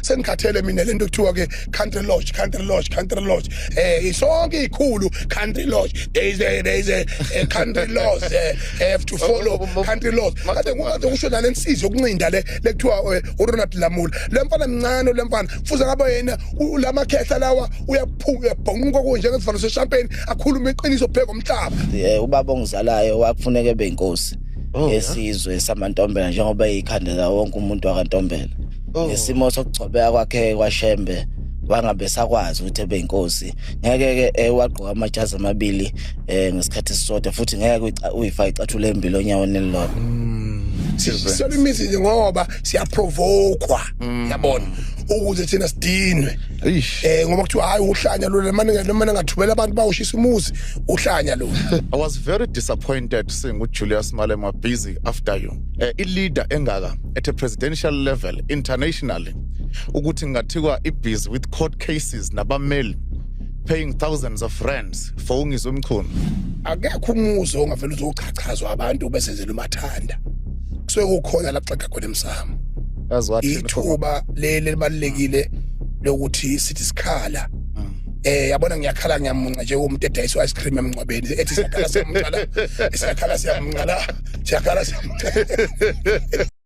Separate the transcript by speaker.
Speaker 1: sengikhathele mina lento kuthiwa ke country lodge isonke ikhulu country lodge there is a country laws have to follow country laws kade kusho nale nsizwa yokuncinda le kuthiwa uRonald Lamula lemfana mncane lemfana futhi ngaba yena lamakhehla lawa uyabhonqa konje ngesivalo sechampagne akhuluma iqiniso pheko umhlaba
Speaker 2: ubaba ongizalayo wakufuneka ebe inkosi esizwe samantombela njengoba ikhandela wonke umuntu wakantombela ngesimo sokugcobeka kwakhe kwaShembe wangabe sakwazi ukuthi ebe inkosi ngeke ke wagqoka amajazi amabili ngesikhathi sisodwa futhi ngeke uyifaka icathule embili onyaweni elilodwa
Speaker 1: siyalimithi nje ngoba siyaprovokwa yabona ukuze thina sidinwe ngoba kuthiwa hayi uhlanya lo lemane ngathubela abantu bawushisa umuzi uhlanya lo.
Speaker 3: I was very disappointed seeing Julius Malema busy after you a leader engaka at a presidential level internationally ukuthi ngathiwa ibusy with court cases nabameli paying thousands of rands for ungizwe umkhono
Speaker 1: akekho umuzo ongavela uzochachazwa abantu besenzela umathanda kusuke kukhona la xeqa khona emsamo
Speaker 3: azwathi
Speaker 1: ithuba leli balekile lokuthi sithi sikhala yabona ngiyakhala ngiyamunca nje umuntu edayisa ice cream emncwabeni ethi sakhala siyamncala